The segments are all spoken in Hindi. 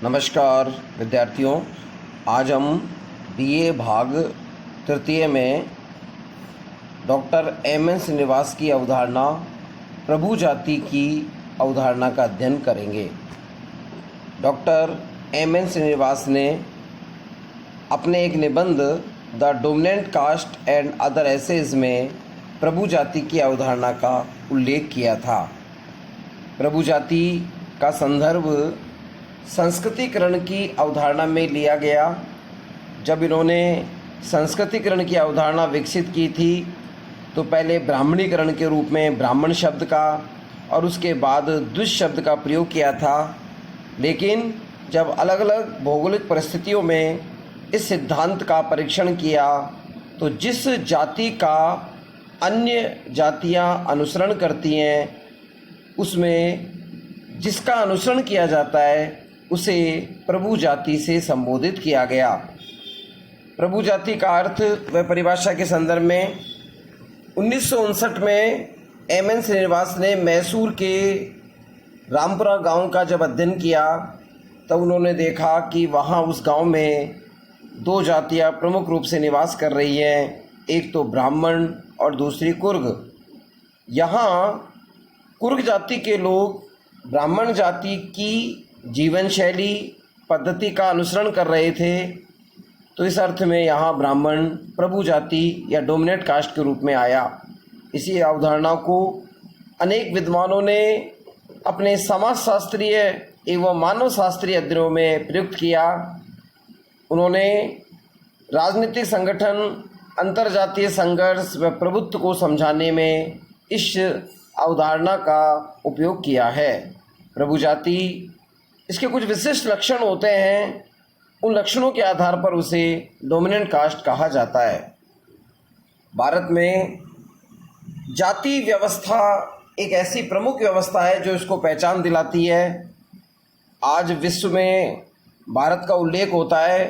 नमस्कार विद्यार्थियों, आज हम बीए भाग तृतीय में डॉक्टर एम.एन. श्रीनिवास की अवधारणा प्रभु जाति की अवधारणा का अध्ययन करेंगे। Doctor M.N.. श्रीनिवास ने अपने एक निबंध the dominant caste and other essays में प्रभु जाति की अवधारणा का उल्लेख किया था। प्रभु जाति का संदर्भ संस्कृतिकरण की अवधारणा में लिया गया। जब इन्होंने संस्कृतिकरण की अवधारणा विकसित की थी तो पहले ब्राह्मणीकरण के रूप में ब्राह्मण शब्द का और उसके बाद द्विज शब्द का प्रयोग किया था। लेकिन जब अलग अलग भौगोलिक परिस्थितियों में इस सिद्धांत का परीक्षण किया तो जिस जाति का अन्य जातियां अनुसरण करती हैं उसमें जिसका अनुसरण किया जाता है उसे प्रभु जाति से संबोधित किया गया। प्रभु जाति का अर्थ व परिभाषा के संदर्भ में 1959 में एम.एन. श्रीनिवास ने मैसूर के रामपुरा गांव का जब अध्ययन किया तब उन्होंने देखा कि वहां उस गांव में दो जातियां प्रमुख रूप से निवास कर रही हैं, एक तो ब्राह्मण और दूसरी कुर्ग। यहाँ कुर्ग जाति के लोग ब्राह्मण जाति की जीवन शैली पद्धति का अनुसरण कर रहे थे, तो इस अर्थ में यहाँ ब्राह्मण प्रभु जाति या डोमिनेंट कास्ट के रूप में आया। इसी अवधारणा को अनेक विद्वानों ने अपने समाजशास्त्रीय एवं मानव शास्त्रीय अध्ययनों में प्रयुक्त किया। उन्होंने राजनीतिक संगठन, अंतर्जातीय संघर्ष व प्रभुत्व को समझाने में इस अवधारणा का उपयोग किया है। प्रभु जाति, इसके कुछ विशिष्ट लक्षण होते हैं, उन लक्षणों के आधार पर उसे डोमिनेंट कास्ट कहा जाता है। भारत में जाति व्यवस्था एक ऐसी प्रमुख व्यवस्था है जो इसको पहचान दिलाती है। आज विश्व में भारत का उल्लेख होता है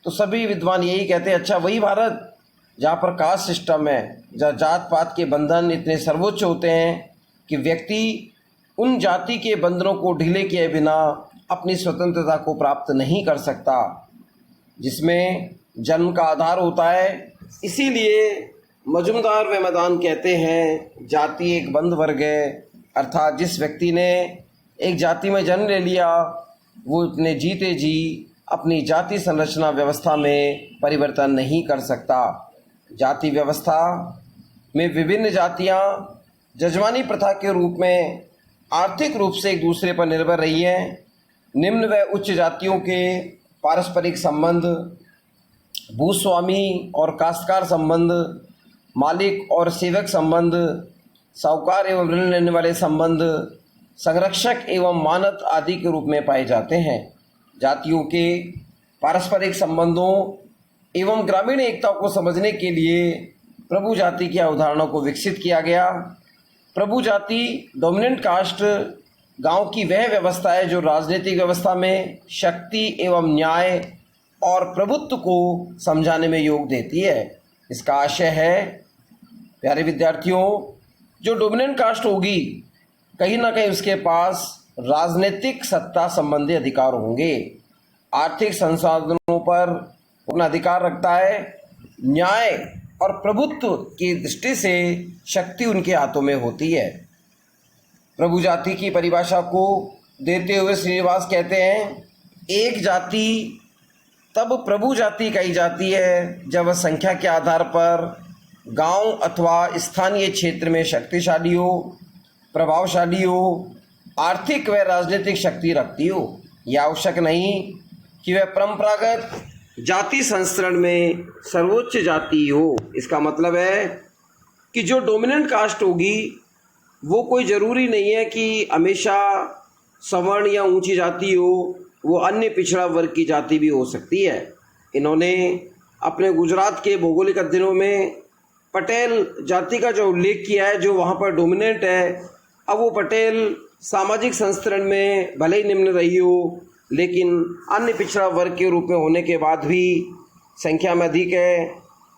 तो सभी विद्वान यही कहते हैं, अच्छा वही भारत जहाँ पर कास्ट सिस्टम है, जहाँ जात पात के बंधन इतने सर्वोच्च होते हैं कि व्यक्ति उन जाति के बंधनों को ढीले किए बिना अपनी स्वतंत्रता को प्राप्त नहीं कर सकता, जिसमें जन्म का आधार होता है। इसीलिए मजुमदार व मैदान कहते हैं जाति एक बंध वर्ग है, अर्थात जिस व्यक्ति ने एक जाति में जन्म ले लिया वो अपने जीते जी अपनी जाति संरचना व्यवस्था में परिवर्तन नहीं कर सकता। जाति व्यवस्था में विभिन्न जातियां जजमानी प्रथा के रूप में आर्थिक रूप से एक दूसरे पर निर्भर रही हैं। निम्न व उच्च जातियों के पारस्परिक संबंध, भूस्वामी और काश्तकार संबंध, मालिक और सेवक संबंध, साहूकार एवं ऋण लेने वाले संबंध, संरक्षक एवं मानद आदि के रूप में पाए जाते हैं। जातियों के पारस्परिक संबंधों एवं ग्रामीण एकता को समझने के लिए प्रभु जाति की अवधारणा को विकसित किया गया। प्रभु जाति डोमिनेंट कास्ट गांव की वह व्यवस्था है जो राजनीतिक व्यवस्था में शक्ति एवं न्याय और प्रभुत्व को समझाने में योग देती है। इसका आशय है, प्यारे विद्यार्थियों, जो डोमिनेंट कास्ट होगी कहीं ना कहीं उसके पास राजनीतिक सत्ता संबंधी अधिकार होंगे, आर्थिक संसाधनों पर अपना अधिकार रखता है, न्याय और प्रभुत्व की दृष्टि से शक्ति उनके हाथों में होती है। प्रभु जाति की परिभाषा को देते हुए श्रीनिवास कहते हैं, एक जाति तब प्रभु जाति कही जाती है जब संख्या के आधार पर गांव अथवा स्थानीय क्षेत्र में शक्तिशाली हो, प्रभावशाली हो, आर्थिक व राजनीतिक शक्ति रखती हो। यह आवश्यक नहीं कि वह परंपरागत जाति संस्करण में सर्वोच्च जाति हो। इसका मतलब है कि जो डोमिनेंट कास्ट होगी वो कोई ज़रूरी नहीं है कि हमेशा सवर्ण या ऊंची जाति हो, वो अन्य पिछड़ा वर्ग की जाति भी हो सकती है। इन्होंने अपने गुजरात के भौगोलिक अध्ययनों में पटेल जाति का जो उल्लेख किया है जो वहाँ पर डोमिनेंट है। अब वो पटेल सामाजिक संस्करण में भले ही निम्न रही हो लेकिन अन्य पिछड़ा वर्ग के रूप में होने के बाद भी संख्या में अधिक है,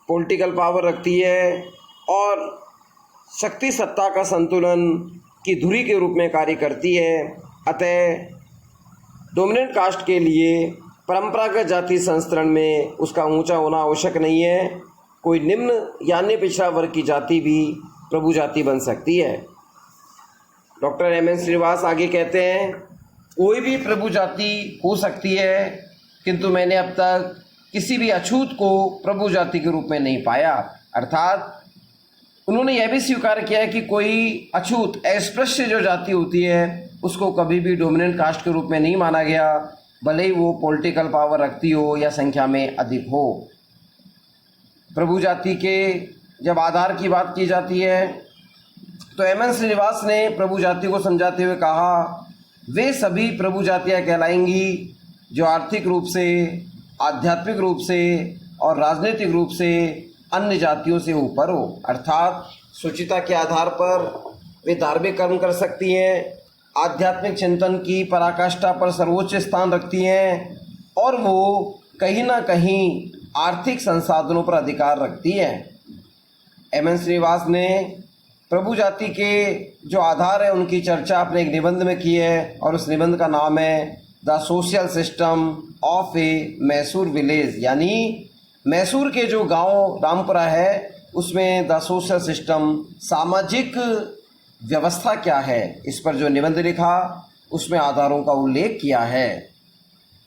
पॉलिटिकल पावर रखती है और शक्ति सत्ता का संतुलन की धुरी के रूप में कार्य करती है। अतः डोमिनेंट कास्ट के लिए परंपरागत जाति संस्करण में उसका ऊंचा होना आवश्यक नहीं है। कोई निम्न या अन्य पिछड़ा वर्ग की जाति भी प्रभु जाति बन सकती है। Doctor M.N.. श्रीनिवास आगे कहते हैं, कोई भी प्रभु जाति हो सकती है, किंतु मैंने अब तक किसी भी अछूत को प्रभु जाति के रूप में नहीं पाया। अर्थात उन्होंने यह भी स्वीकार किया है कि कोई अछूत अस्पृश्य जो जाति होती है उसको कभी भी डोमिनेंट कास्ट के रूप में नहीं माना गया, भले ही वो पॉलिटिकल पावर रखती हो या संख्या में अधिक हो। प्रभु जाति के जब आधार की बात की जाती है तो एम.एन. श्रीनिवास ने प्रभु जाति को समझाते हुए कहा, वे सभी प्रभु जातियाँ कहलाएंगी जो आर्थिक रूप से, आध्यात्मिक रूप से और राजनीतिक रूप से अन्य जातियों से ऊपर हो। अर्थात सुचिता के आधार पर वे धार्मिक कर्म कर सकती हैं, आध्यात्मिक चिंतन की पराकाष्ठा पर सर्वोच्च स्थान रखती हैं और वो कहीं ना कहीं आर्थिक संसाधनों पर अधिकार रखती हैं। एम.एन. श्रीनिवास ने प्रभु जाति के जो आधार है उनकी चर्चा अपने एक निबंध में की है और उस निबंध का नाम है the social system of A Mysore village, यानी मैसूर के जो गांव रामपुरा है उसमें द सोशल सिस्टम, सामाजिक व्यवस्था क्या है, इस पर जो निबंध लिखा उसमें आधारों का उल्लेख किया है।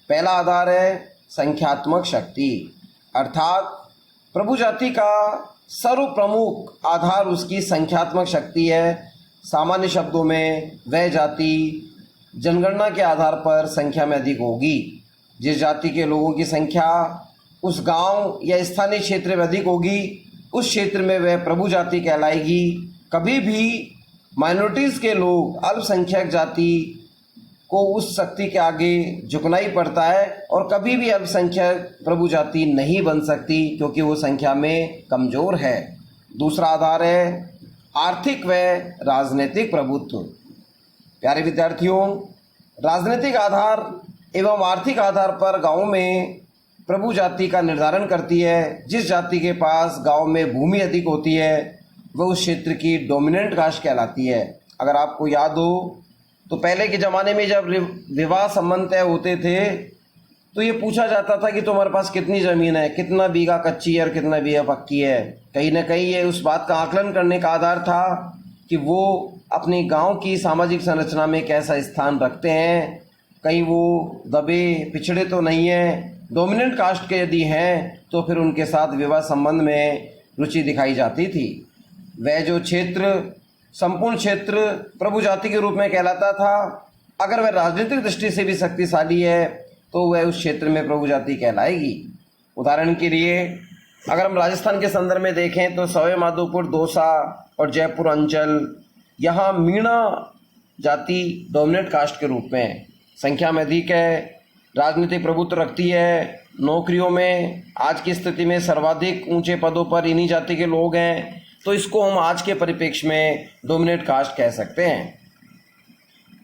पहला आधार है संख्यात्मक शक्ति, अर्थात प्रभु जाति का सर्व प्रमुख आधार उसकी संख्यात्मक शक्ति है। सामान्य शब्दों में वह जाति जनगणना के आधार पर संख्या में अधिक होगी। जिस जाति के लोगों की संख्या उस गांव या स्थानीय क्षेत्र में अधिक होगी उस क्षेत्र में वह प्रभु जाति कहलाएगी। कभी भी माइनॉरिटीज़ के लोग, अल्पसंख्यक जाति को उस शक्ति के आगे झुकना ही पड़ता है और कभी भी अल्पसंख्यक प्रभु जाति नहीं बन सकती क्योंकि वो संख्या में कमज़ोर है। दूसरा आधार है आर्थिक व राजनीतिक प्रभुत्व। प्यारे विद्यार्थियों, राजनीतिक आधार एवं आर्थिक आधार पर गाँव में प्रभु जाति का निर्धारण करती है। जिस जाति के पास गांव में भूमि अधिक होती है वह उस क्षेत्र की डोमिनेंट कास्ट कहलाती है। अगर आपको याद हो तो पहले के ज़माने में जब विवाह संबंध तय होते थे तो ये पूछा जाता था कि तुम्हारे पास कितनी ज़मीन है, कितना बीघा कच्ची है और कितना बीघा पक्की है। कहीं ना कहीं ये उस बात का आकलन करने का आधार था कि वो अपने गांव की सामाजिक संरचना में कैसा स्थान रखते हैं, कहीं वो दबे पिछड़े तो नहीं हैं। डोमिनेंट कास्ट के यदि हैं तो फिर उनके साथ विवाह संबंध में रुचि दिखाई जाती थी। वह जो क्षेत्र, संपूर्ण क्षेत्र प्रभु जाति के रूप में कहलाता था। अगर वह राजनीतिक दृष्टि से भी शक्तिशाली है तो वह उस क्षेत्र में प्रभु जाति कहलाएगी। उदाहरण के लिए अगर हम राजस्थान के संदर्भ में देखें तो सवाई माधोपुर, दौसा और जयपुर अंचल, यहाँ मीणा जाति डोमिनेंट कास्ट के रूप में संख्या में अधिक है, राजनीतिक प्रभुत्व रखती है। नौकरियों में आज की स्थिति में सर्वाधिक ऊंचे पदों पर इन्हीं जाति के लोग हैं, तो इसको हम आज के परिप्रेक्ष्य में डोमिनेंट कास्ट कह सकते हैं।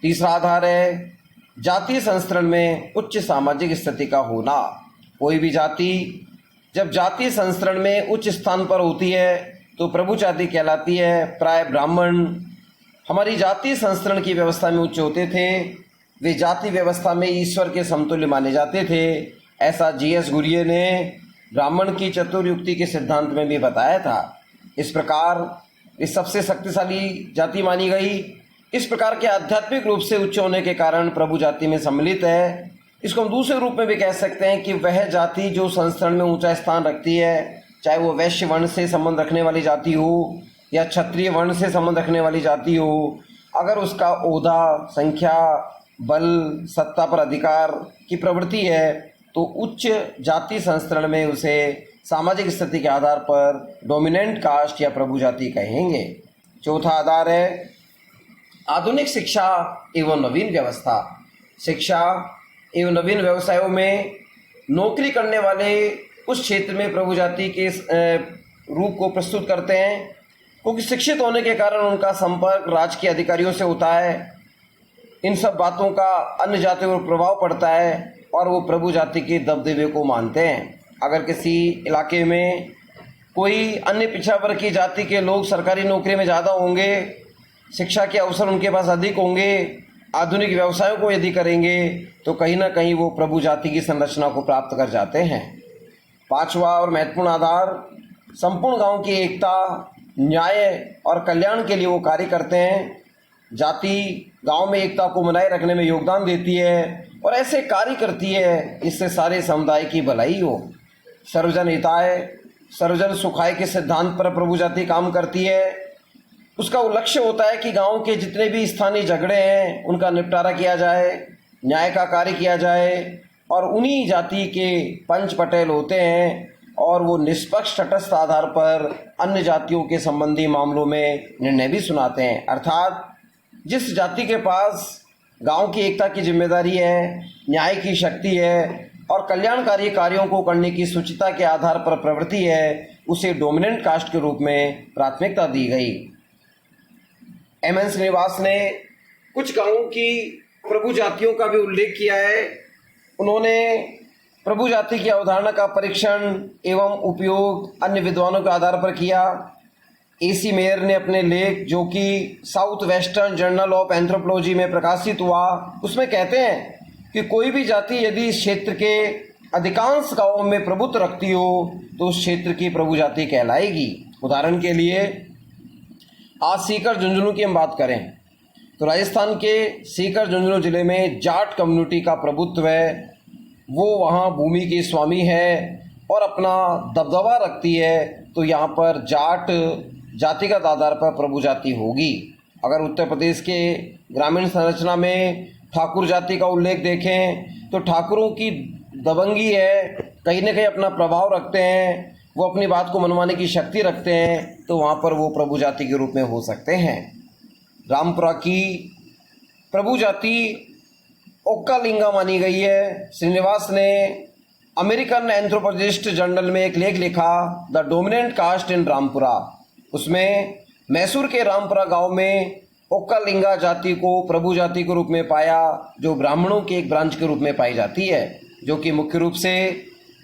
तीसरा आधार है जातीय संस्करण में उच्च सामाजिक स्थिति का होना। कोई भी जाति जब जातीय संस्करण में उच्च स्थान पर होती है तो प्रभु जाति कहलाती है। प्राय ब्राह्मण हमारी जातीय संस्करण की व्यवस्था में उच्च होते थे, वे जाति व्यवस्था में ईश्वर के समतुल्य माने जाते थे। ऐसा जी.एस. घुरिये ने ब्राह्मण की चतुर्युक्ति के सिद्धांत में भी बताया था। इस प्रकार इस सबसे शक्तिशाली जाति मानी गई। इस प्रकार के आध्यात्मिक रूप से उच्च होने के कारण प्रभु जाति में सम्मिलित है। इसको हम दूसरे रूप में भी कह सकते हैं कि वह जाति जो संस्करण में ऊंचा स्थान रखती है, चाहे वो वैश्य वर्ण से संबंध रखने वाली जाति हो या क्षत्रिय वर्ण से संबंध रखने वाली जाति हो, अगर उसका ओहदा, संख्या, बल, सत्ता पर अधिकार की प्रवृत्ति है तो उच्च जाति संस्करण में उसे सामाजिक स्थिति के आधार पर डोमिनेंट कास्ट या प्रभु जाति कहेंगे। चौथा आधार है आधुनिक शिक्षा एवं नवीन व्यवस्था। शिक्षा एवं नवीन व्यवसायों में नौकरी करने वाले उस क्षेत्र में प्रभु जाति के रूप को प्रस्तुत करते हैं, क्योंकि शिक्षित होने के कारण उनका संपर्क राज्य के अधिकारियों से होता है। इन सब बातों का अन्य जातियों पर प्रभाव पड़ता है और वो प्रभु जाति के दबदबे को मानते हैं। अगर किसी इलाके में कोई अन्य पिछड़ा वर्ग की जाति के लोग सरकारी नौकरी में ज़्यादा होंगे, शिक्षा के अवसर उनके पास अधिक होंगे, आधुनिक व्यवसायों को यदि करेंगे तो कहीं ना कहीं वो प्रभु जाति की संरचना को प्राप्त कर जाते हैं। पांचवा और महत्वपूर्ण आधार, संपूर्ण गांव की एकता, न्याय और कल्याण के लिए वो कार्य करते हैं। जाति गांव में एकता को बनाए रखने में योगदान देती है और ऐसे कार्य करती है इससे सारे समुदाय की भलाई हो। सर्वजन हिताय सर्वजन सुखाय के सिद्धांत पर प्रभु जाति काम करती है। उसका लक्ष्य होता है कि गांव के जितने भी स्थानीय झगड़े हैं उनका निपटारा किया जाए, न्याय का कार्य किया जाए और उन्हीं जाति के पंच पटेल होते हैं और वो निष्पक्ष तटस्थ आधार पर अन्य जातियों के संबंधी मामलों में निर्णय भी सुनाते हैं। अर्थात जिस जाति के पास गांव की एकता की जिम्मेदारी है, न्याय की शक्ति है और कल्याणकारी कार्यों को करने की सूचिता के आधार पर प्रवृत्ति है, उसे डोमिनेंट कास्ट के रूप में प्राथमिकता दी गई। एम.एन. श्रीनिवास ने कुछ गांवों की प्रभु जातियों का भी उल्लेख किया है। उन्होंने प्रभु जाति की अवधारणा का परीक्षण एवं उपयोग अन्य विद्वानों के आधार पर किया। ए.सी. मेयर ने अपने लेख, जो कि south western journal of anthropology में प्रकाशित हुआ, उसमें कहते हैं कि कोई भी जाति यदि इस क्षेत्र के अधिकांश गांवों में प्रभुत्व रखती हो तो उस क्षेत्र की प्रभु जाति कहलाएगी। उदाहरण के लिए आज सीकर झुंझुनू की हम बात करें तो राजस्थान के सीकर झुंझुनू जिले में जाट कम्युनिटी का प्रभुत्व है। वो वहाँ भूमि के स्वामी है और अपना दबदबा रखती है, तो यहाँ पर जाट जातिगत आधार पर प्रभु जाति होगी। अगर उत्तर प्रदेश के ग्रामीण संरचना में ठाकुर जाति का उल्लेख देखें तो ठाकुरों की दबंगी है, कहीं न कहीं अपना प्रभाव रखते हैं, वो अपनी बात को मनवाने की शक्ति रखते हैं, तो वहाँ पर वो प्रभु जाति के रूप में हो सकते हैं। रामपुरा की प्रभु जाति ओक्कालिंगा मानी गई है। श्रीनिवास ने अमेरिकन एंथ्रोपोलॉजिस्ट जर्नल में एक लेख लिखा, द डोमिनेंट कास्ट इन रामपुरा। उसमें मैसूर के रामपुरा गांव में ओक्कालिंगा जाति को प्रभु जाति के रूप में पाया, जो ब्राह्मणों के एक ब्रांच के रूप में पाई जाती है, जो कि मुख्य रूप से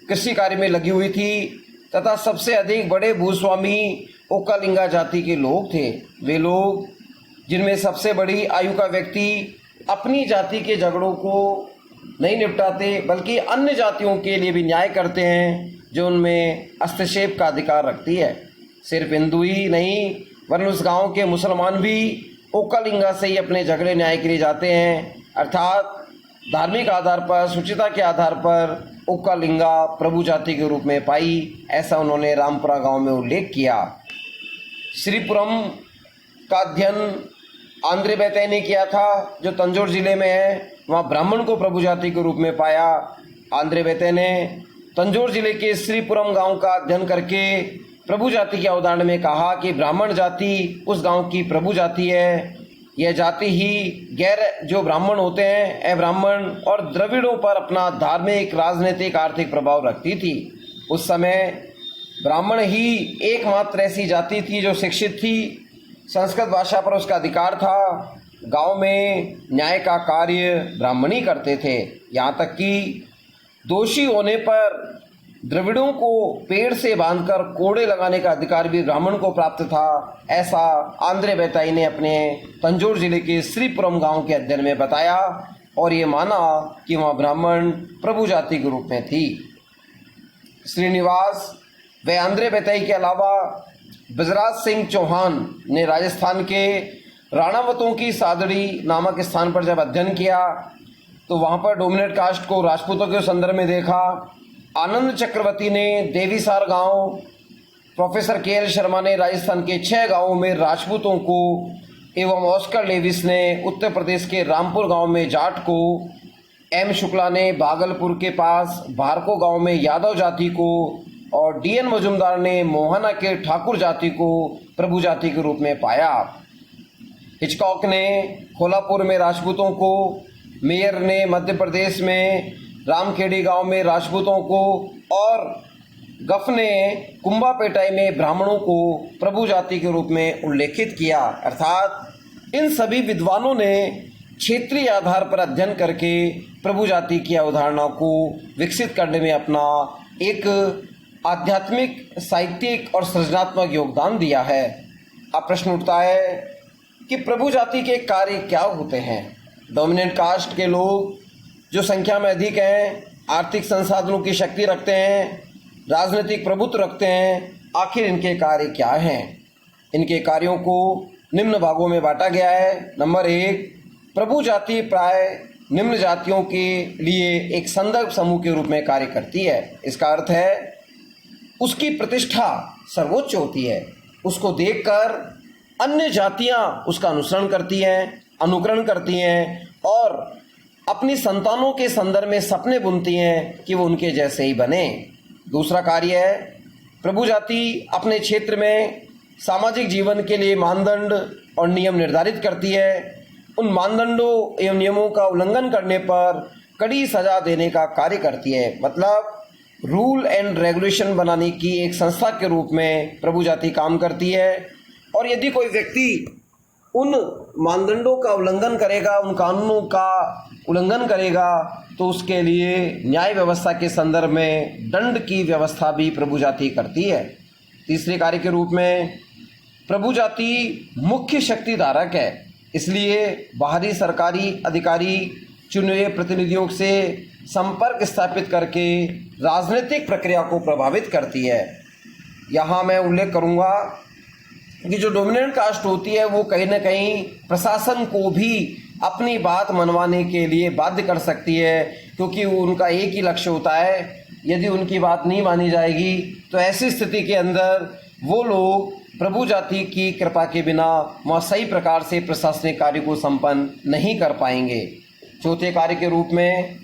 कृषि कार्य में लगी हुई थी तथा सबसे अधिक बड़े भूस्वामी ओक्कालिंगा जाति के लोग थे। वे लोग जिनमें सबसे बड़ी आयु का व्यक्ति अपनी जाति के झगड़ों को नहीं निपटाते बल्कि अन्य जातियों के लिए भी न्याय करते हैं, जो उनमें हस्तक्षेप का अधिकार रखती है। सिर्फ हिंदू ही नहीं वरन उस गांव के मुसलमान भी ओक्कालिंगा से ही अपने झगड़े न्याय के लिए जाते हैं। अर्थात धार्मिक आधार पर, सुचिता के आधार पर ओक्कालिंगा प्रभु जाति के रूप में पाई, ऐसा उन्होंने रामपुरा गांव में उल्लेख किया। श्रीपुरम का अध्ययन आंद्रे बेतय ने किया था, जो तंजौर जिले में है। वहाँ ब्राह्मण को प्रभु जाति के रूप में पाया। आंद्रे बेतय ने तंजौर जिले के श्रीपुरम गांव का अध्ययन करके प्रभु जाति की अवधारणा में कहा कि ब्राह्मण जाति उस गांव की प्रभु जाति है। यह जाति ही गैर जो ब्राह्मण होते हैं, अब्राह्मण और द्रविड़ों पर अपना धार्मिक, राजनीतिक, आर्थिक प्रभाव रखती थी। उस समय ब्राह्मण ही एकमात्र ऐसी जाति थी जो शिक्षित थी, संस्कृत भाषा पर उसका अधिकार था। गांव में न्याय का कार्य ब्राह्मण ही करते थे। यहाँ तक कि दोषी होने पर द्रविड़ों को पेड़ से बांधकर कोड़े लगाने का अधिकार भी ब्राह्मण को प्राप्त था। ऐसा आंद्रे बेताई ने अपने तंजौर जिले के श्रीपुरम गांव के अध्ययन में बताया और ये माना कि वहाँ ब्राह्मण प्रभु जाति के रूप में थी। श्रीनिवास व आंद्रे बेताई के अलावा बजराज सिंह चौहान ने राजस्थान के राणावतों की सादड़ी नामक स्थान पर जब अध्ययन किया तो वहाँ पर डोमिनेट कास्ट को राजपूतों के संदर्भ में देखा। आनंद चक्रवर्ती ने देवीसार गांव, प्रोफेसर के.एल. शर्मा ने राजस्थान के 6 गांवों में राजपूतों को एवं ऑस्कर लेविस ने उत्तर प्रदेश के रामपुर गांव में जाट को, एम. शुक्ला ने भागलपुर के पास भारको गांव में यादव जाति को और डी.एन. मजुमदार ने मोहना के ठाकुर जाति को प्रभु जाति के रूप में पाया। हिचकॉक ने कोल्हापुर में राजपूतों को, मेयर ने मध्य प्रदेश में रामखेड़ी गांव में राजपूतों को और गफ ने कुंभापेटाई में ब्राह्मणों को प्रभु जाति के रूप में उल्लेखित किया। अर्थात इन सभी विद्वानों ने क्षेत्रीय आधार पर अध्ययन करके प्रभु जाति की अवधारणा को विकसित करने में अपना एक आध्यात्मिक, साहित्यिक और सृजनात्मक योगदान दिया है। अब प्रश्न उठता है कि प्रभु जाति के कार्य क्या होते हैं। डोमिनेंट कास्ट के लोग जो संख्या में अधिक हैं, आर्थिक संसाधनों की शक्ति रखते हैं, राजनीतिक प्रभुत्व रखते हैं, आखिर इनके कार्य क्या हैं? इनके कार्यों को निम्न भागों में बांटा गया है। नंबर 1, प्रभु जाति प्राय निम्न जातियों के लिए एक संदर्भ समूह के रूप में कार्य करती है। इसका अर्थ है उसकी प्रतिष्ठा सर्वोच्च होती है। उसको देखकर अन्य जातियां उसका अनुसरण करती हैं, अनुकरण करती हैं और अपनी संतानों के संदर्भ में सपने बुनती हैं कि वो उनके जैसे ही बने। दूसरा कार्य है, प्रभु जाति अपने क्षेत्र में सामाजिक जीवन के लिए मानदंड और नियम निर्धारित करती है। उन मानदंडों एवं नियमों का उल्लंघन करने पर कड़ी सजा देने का कार्य करती है। मतलब रूल एंड रेगुलेशन बनाने की एक संस्था के रूप में प्रभु जाति काम करती है। और यदि कोई व्यक्ति उन मानदंडों का उल्लंघन करेगा, उन कानूनों का उल्लंघन करेगा, तो उसके लिए न्याय व्यवस्था के संदर्भ में दंड की व्यवस्था भी प्रभु जाति करती है। तीसरे कार्य के रूप में प्रभु जाति मुख्य शक्ति धारक है, इसलिए बाहरी सरकारी अधिकारी चुने हुए प्रतिनिधियों से संपर्क स्थापित करके राजनीतिक प्रक्रिया को प्रभावित करती है। यहाँ मैं उल्लेख करूँगा कि जो डोमिनेंट कास्ट होती है वो कहीं ना कहीं प्रशासन को भी अपनी बात मनवाने के लिए बाध्य कर सकती है, क्योंकि उनका एक ही लक्ष्य होता है, यदि उनकी बात नहीं मानी जाएगी तो ऐसी स्थिति के अंदर वो लोग प्रभु जाति की कृपा के बिना वहाँ सही प्रकार से प्रशासनिक कार्य को संपन्न नहीं कर पाएंगे। चौथे कार्य के रूप में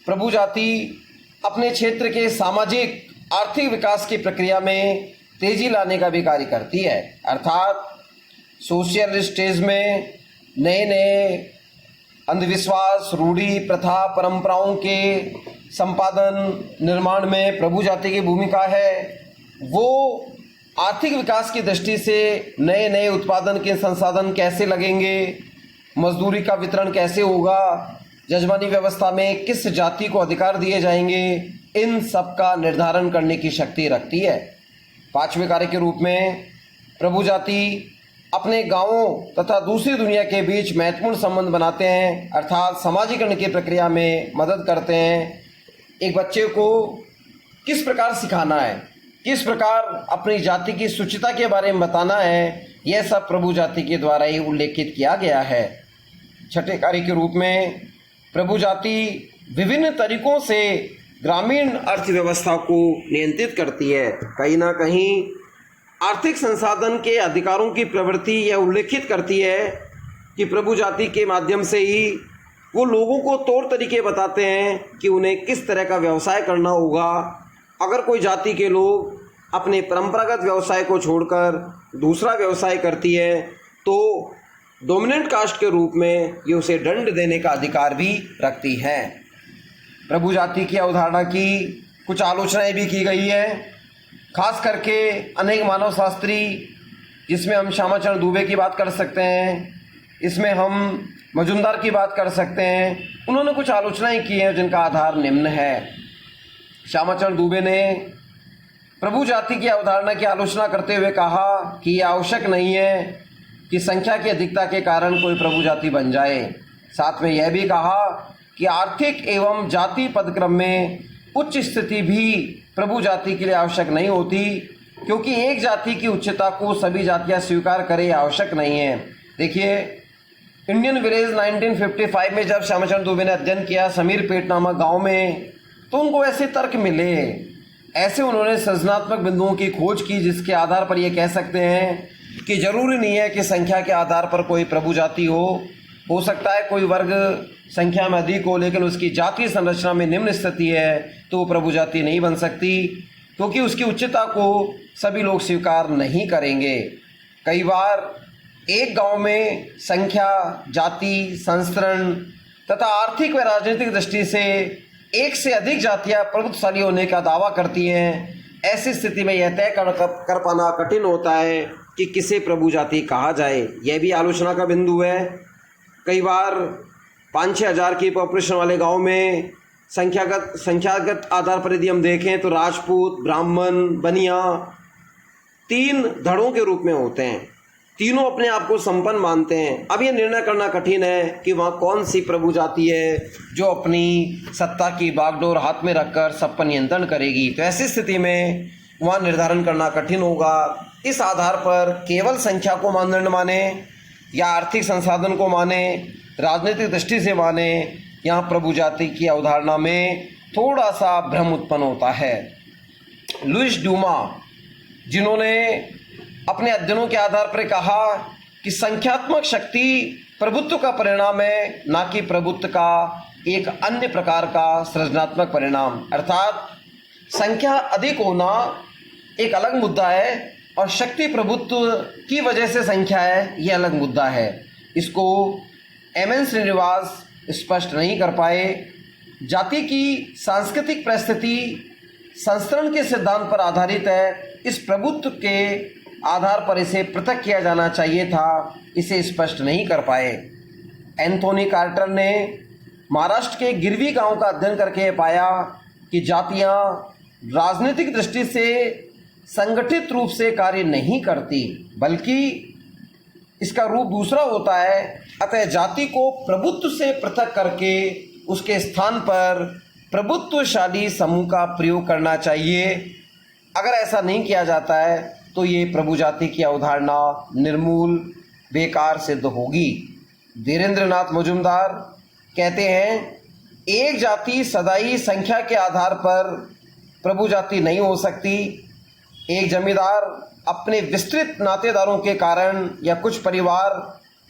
प्रभु जाति अपने क्षेत्र के सामाजिक आर्थिक विकास की प्रक्रिया में तेजी लाने का भी कार्य करती है। अर्थात सोशल स्टेज में नए नए अंधविश्वास, रूढ़ी, प्रथा, परंपराओं के संपादन निर्माण में प्रभु जाति की भूमिका है। वो आर्थिक विकास की दृष्टि से नए नए उत्पादन के संसाधन कैसे लगेंगे, मजदूरी का वितरण कैसे होगा, जजमानी व्यवस्था में किस जाति को अधिकार दिए जाएंगे, इन सब का निर्धारण करने की शक्ति रखती है। पांचवें कार्य के रूप में प्रभु जाति अपने गांवों तथा दूसरी दुनिया के बीच महत्वपूर्ण संबंध बनाते हैं, अर्थात समाजीकरण की प्रक्रिया में मदद करते हैं। एक बच्चे को किस प्रकार सिखाना है, किस प्रकार अपनी जाति की शुचिता के बारे में बताना है, यह सब प्रभु जाति के द्वारा ही उल्लेखित किया गया है। छठे कार्य के रूप में प्रभु जाति विभिन्न तरीकों से ग्रामीण अर्थव्यवस्था को नियंत्रित करती है। कहीं ना कहीं आर्थिक संसाधन के अधिकारों की प्रवृत्ति यह उल्लेखित करती है कि प्रभु जाति के माध्यम से ही वो लोगों को तौर तरीके बताते हैं कि उन्हें किस तरह का व्यवसाय करना होगा। अगर कोई जाति के लोग अपने परंपरागत व्यवसाय को छोड़कर दूसरा व्यवसाय करती है तो डोमिनेंट कास्ट के रूप में ये उसे दंड देने का अधिकार भी रखती है। प्रभु जाति की अवधारणा की कुछ आलोचनाएं भी की गई है, खास करके अनेक मानव शास्त्री, जिसमें हम श्यामाचरण दुबे की बात कर सकते हैं, इसमें हम मजुमदार की बात कर सकते हैं। उन्होंने कुछ आलोचनाएं की हैं जिनका आधार निम्न है। श्यामाचरण दुबे ने प्रभु जाति की अवधारणा की आलोचना करते हुए कहा कि यह आवश्यक नहीं है कि संख्या की अधिकता के कारण कोई प्रभु जाति बन जाए। साथ में यह भी कहा कि आर्थिक एवं जाति पदक्रम में उच्च स्थिति भी प्रभु जाति के लिए आवश्यक नहीं होती, क्योंकि एक जाति की उच्चता को सभी जातियां स्वीकार करें आवश्यक नहीं है। देखिए, इंडियन विलेज 1955 में जब श्यामाचरण दुबे ने अध्ययन किया समीरपेट नामक गांव में, तो उनको ऐसे तर्क मिले, ऐसे उन्होंने सृजनात्मक बिंदुओं की खोज की जिसके आधार पर यह कह सकते हैं कि जरूरी नहीं है कि संख्या के आधार पर कोई प्रभु जाति हो सकता है कोई वर्ग संख्या में अधिक हो लेकिन उसकी जातीय संरचना में निम्न स्थिति है तो वो प्रभु जाति नहीं बन सकती, क्योंकि उसकी उच्चता को सभी लोग स्वीकार नहीं करेंगे। कई बार एक गांव में संख्या, जाति, संस्करण तथा आर्थिक व राजनीतिक दृष्टि से एक से अधिक जातियां प्रभुत्वशाली होने का दावा करती हैं। ऐसी स्थिति में यह तय कर पाना कठिन होता है कि किसे प्रभु जाति कहा जाए। यह भी आलोचना का बिंदु है। कई बार 5-6 हज़ार की पॉपुलेशन वाले गांव में संख्यागत आधार पर यदि हम देखें तो राजपूत, ब्राह्मण, बनिया 3 धड़ों के रूप में होते हैं। तीनों अपने आप को संपन्न मानते हैं। अब ये निर्णय करना कठिन है कि वहाँ कौन सी प्रभु जाति है जो अपनी सत्ता की बागडोर हाथ में रखकर सब पर नियंत्रण करेगी। तो ऐसी स्थिति में वहाँ निर्धारण करना कठिन होगा। इस आधार पर केवल संख्या को मानदंड माने या आर्थिक संसाधन को माने, राजनीतिक दृष्टि से माने, यहाँ प्रभु जाति की अवधारणा में थोड़ा सा भ्रम उत्पन्न होता है। लुइस डूमा, जिन्होंने अपने अध्ययनों के आधार पर कहा कि संख्यात्मक शक्ति प्रभुत्व का परिणाम है, ना कि प्रभुत्व का एक अन्य प्रकार का सृजनात्मक परिणाम। अर्थात संख्या अधिक होना एक अलग मुद्दा है और शक्ति प्रभुत्व की वजह से संख्या है, यह अलग मुद्दा है। इसको एम.एन. श्रीनिवास स्पष्ट नहीं कर पाए। जाति की सांस्कृतिक परिस्थिति संस्तरण के सिद्धांत पर आधारित है। इस प्रभुत्व के आधार पर इसे पृथक किया जाना चाहिए था, इसे स्पष्ट नहीं कर पाए। एंथोनी कार्टर ने महाराष्ट्र के गिरवी गांव का अध्ययन करके पाया कि जातियां राजनीतिक दृष्टि से संगठित रूप से कार्य नहीं करती, बल्कि इसका रूप दूसरा होता है। अतः जाति को प्रभुत्व से पृथक करके उसके स्थान पर प्रभुत्वशाली समूह का प्रयोग करना चाहिए। अगर ऐसा नहीं किया जाता है तो ये प्रभु जाति की अवधारणा निर्मूल बेकार सिद्ध होगी। धीरेन्द्र नाथ मजुमदार कहते हैं, एक जाति सदाई संख्या के आधार पर प्रभु जाति नहीं हो सकती। एक जमींदार अपने विस्तृत नातेदारों के कारण या कुछ परिवार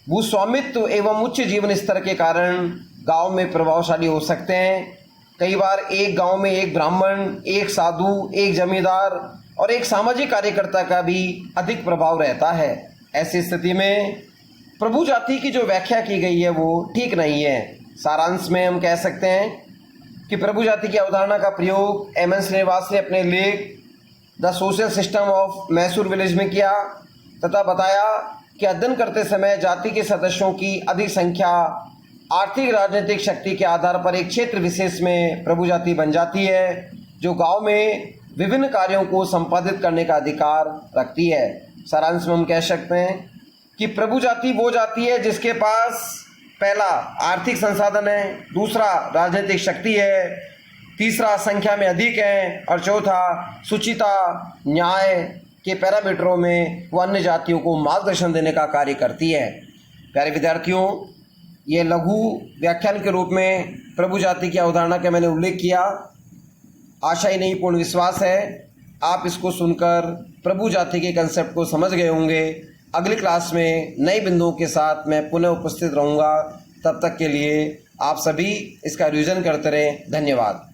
भूस्वामित्व एवं उच्च जीवन स्तर के कारण गांव में प्रभावशाली हो सकते हैं। कई बार एक गांव में एक ब्राह्मण, एक साधु, एक जमींदार और एक सामाजिक कार्यकर्ता का भी अधिक प्रभाव रहता है। ऐसी स्थिति में प्रभु जाति की जो व्याख्या की गई है वो ठीक नहीं है। सारांश में हम कह सकते हैं कि प्रभु जाति की अवधारणा का प्रयोग एम.एन. श्रीनिवास ने अपने लेख the social system of Mysore village में किया तथा बताया कि अध्ययन करते समय जाति के सदस्यों की अधिक संख्या आर्थिक राजनीतिक शक्ति के आधार पर एक क्षेत्र विशेष में प्रभु जाति बन जाती है, जो गांव में विभिन्न कार्यों को संपादित करने का अधिकार रखती है। सारांश में हम कह सकते हैं कि प्रभु जाति वो जाति है जिसके पास पहला आर्थिक संसाधन है, दूसरा राजनीतिक शक्ति है, तीसरा संख्या में अधिक है और चौथा सुचिता न्याय के पैरामीटरों में वो अन्य जातियों को मार्गदर्शन देने का कार्य करती है। प्यारे विद्यार्थियों, ये लघु व्याख्यान के रूप में प्रभु जाति की अवधारणा का मैंने उल्लेख किया। आशा ही नहीं पूर्ण विश्वास है आप इसको सुनकर प्रभु जाति के कंसेप्ट को समझ गए होंगे। अगली क्लास में नए बिंदुओं के साथ मैं पुनः उपस्थित रहूँगा। तब तक के लिए आप सभी इसका रिवीजन करते रहें। धन्यवाद।